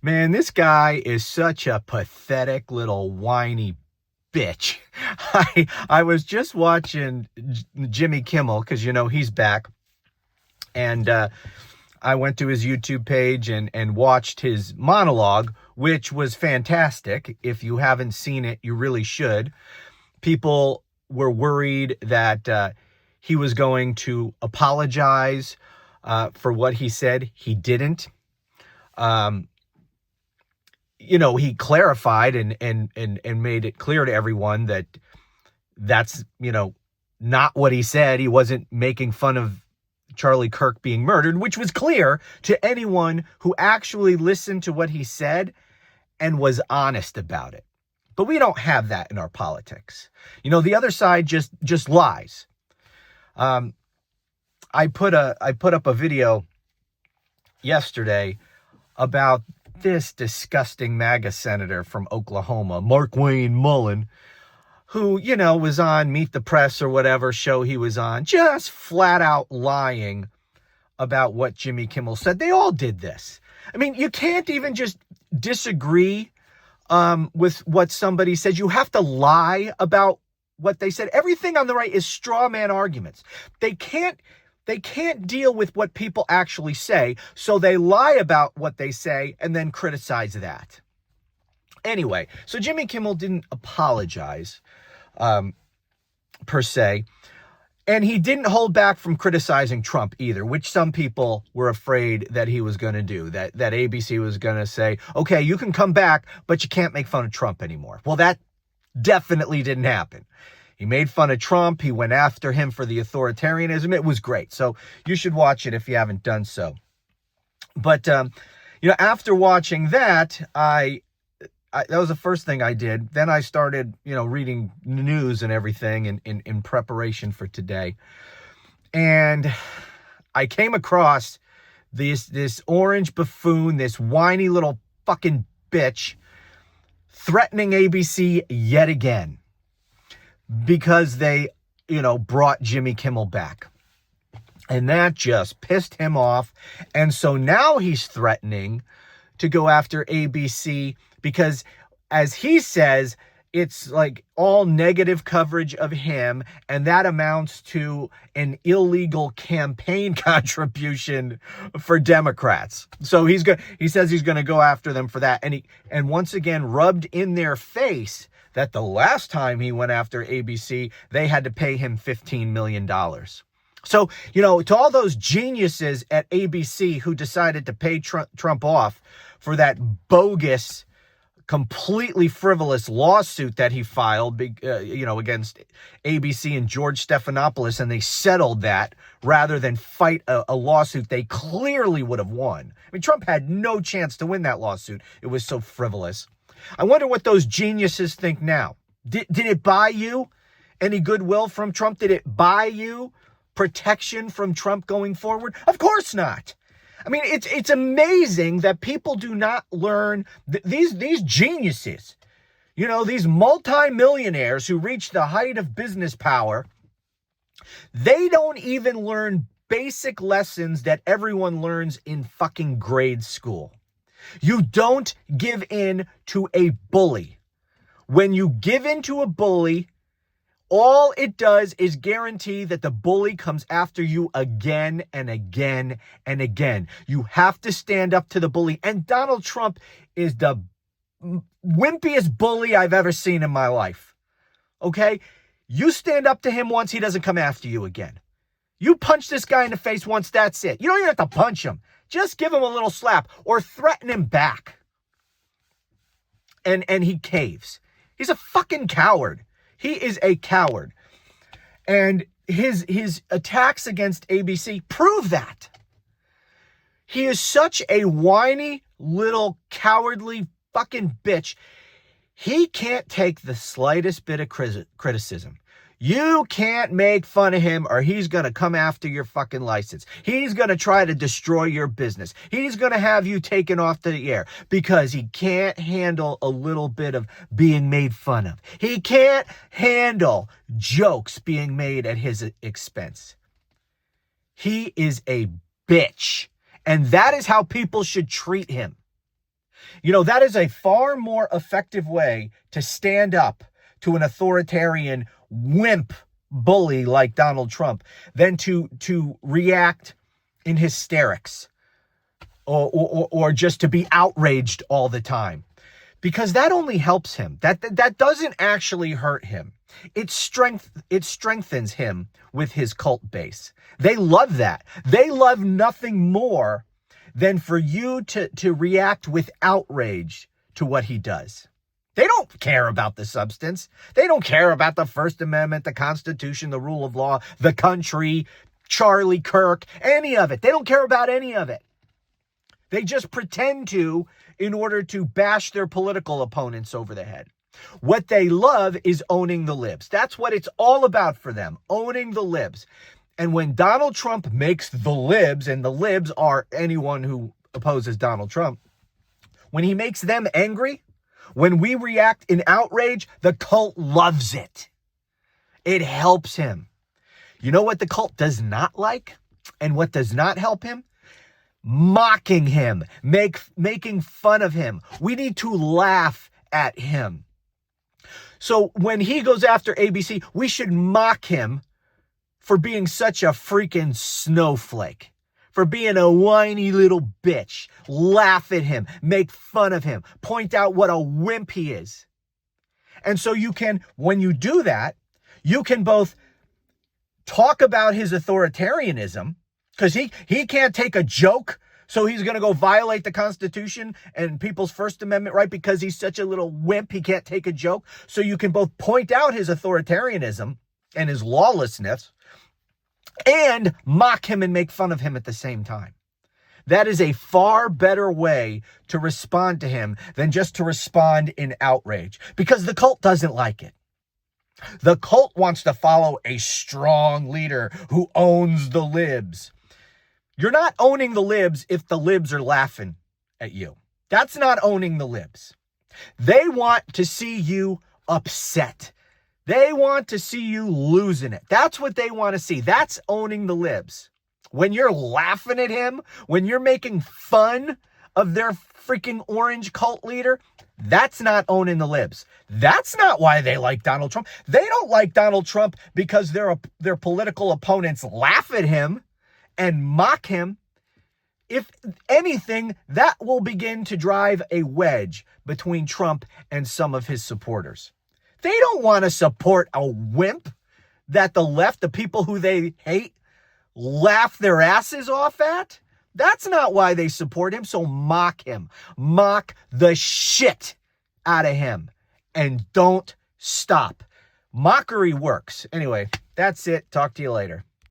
Man, this guy is such a pathetic little whiny bitch. I was just watching Jimmy Kimmel because he's back, and I went to his YouTube page and watched his monologue, which was fantastic. If you haven't seen it, you really should. People were worried that he was going to apologize for what he said. He didn't. He clarified and made it clear to everyone that that's not what he said. He wasn't making fun of Charlie Kirk being murdered, which was clear to anyone who actually listened to what he said and was honest about it. But we don't have that in our politics. The other side just lies. I put up a video yesterday about this disgusting MAGA senator from Oklahoma, Markwayne Mullin, who, was on Meet the Press or whatever show he was on, just flat out lying about what Jimmy Kimmel said. They all did this. I mean, you can't even just disagree with what somebody says. You have to lie about what they said. Everything on the right is straw man arguments. They can't deal with what people actually say, so they lie about what they say and then criticize that. Anyway, so Jimmy Kimmel didn't apologize, per se, and he didn't hold back from criticizing Trump either, which some people were afraid that he was going to do, that ABC was going to say, okay, you can come back, but you can't make fun of Trump anymore. Well, that definitely didn't happen. He made fun of Trump. He went after him for the authoritarianism. It was great. So you should watch it if you haven't done so. But, after watching that, that was the first thing I did. Then I started, reading news and everything in preparation for today. And I came across this Orange Buffoon, this whiny little fucking bitch, threatening ABC yet again, because they, brought Jimmy Kimmel back. And that just pissed him off. And so now he's threatening to go after ABC because, as he says, it's like all negative coverage of him, and that amounts to an illegal campaign contribution for Democrats. So he says he's going to go after them for that. And once again rubbed in their face that the last time he went after ABC, they had to pay him $15 million. So, to all those geniuses at ABC who decided to pay Trump off for that bogus, completely frivolous lawsuit that he filed, against ABC and George Stephanopoulos, and they settled that rather than fight a lawsuit they clearly would have won. I mean, Trump had no chance to win that lawsuit. It was so frivolous. I wonder what those geniuses think now. Did it buy you any goodwill from Trump? Did it buy you protection from Trump going forward? Of course not. I mean, it's amazing that people do not learn these geniuses, these multimillionaires who reach the height of business power. They don't even learn basic lessons that everyone learns in fucking grade school. You don't give in to a bully. When you give in to a bully, all it does is guarantee that the bully comes after you again and again and again. You have to stand up to the bully. And Donald Trump is the wimpiest bully I've ever seen in my life. Okay? You stand up to him once, he doesn't come after you again. You punch this guy in the face once, that's it. You don't even have to punch him. Just give him a little slap or threaten him back. And he caves. He's a fucking coward. He is a coward. And his attacks against ABC prove that. He is such a whiny little cowardly fucking bitch. He can't take the slightest bit of criticism. You can't make fun of him or he's going to come after your fucking license. He's going to try to destroy your business. He's going to have you taken off the air because he can't handle a little bit of being made fun of. He can't handle jokes being made at his expense. He is a bitch. And that is how people should treat him. You know, that is a far more effective way to stand up to an authoritarian wimp bully like Donald Trump than to react in hysterics or just to be outraged all the time. Because that only helps him. That doesn't actually hurt him. It strengthens him with his cult base. They love that. They love nothing more than for you to react with outrage to what he does. They don't care about the substance. They don't care about the First Amendment, the Constitution, the rule of law, the country, Charlie Kirk, any of it. They don't care about any of it. They just pretend to in order to bash their political opponents over the head. What they love is owning the libs. That's what it's all about for them, owning the libs. And when Donald Trump makes the libs, and the libs are anyone who opposes Donald Trump, when he makes them angry, when we react in outrage, the cult loves it. It helps him. You know what the cult does not like and what does not help him? Mocking him, making fun of him. We need to laugh at him. So when he goes after ABC, we should mock him for being such a freaking snowflake, for being a whiny little bitch. Laugh at him, make fun of him, point out what a wimp he is. And so you can, when you do that, you can both talk about his authoritarianism, because he can't take a joke, so he's going to go violate the Constitution and people's First Amendment right because he's such a little wimp, he can't take a joke. So you can both point out his authoritarianism and his lawlessness and mock him and make fun of him at the same time. That is a far better way to respond to him than just to respond in outrage, because the cult doesn't like it. The cult wants to follow a strong leader who owns the libs. You're not owning the libs if the libs are laughing at you. That's not owning the libs. They want to see you upset. They want to see you losing it. That's what they want to see. That's owning the libs. When you're laughing at him, when you're making fun of their freaking orange cult leader, that's not owning the libs. That's not why they like Donald Trump. They don't like Donald Trump because their political opponents laugh at him and mock him. If anything, that will begin to drive a wedge between Trump and some of his supporters. They don't want to support a wimp that the left, the people who they hate, laugh their asses off at. That's not why they support him. So mock him. Mock the shit out of him. And don't stop. Mockery works. Anyway, that's it. Talk to you later.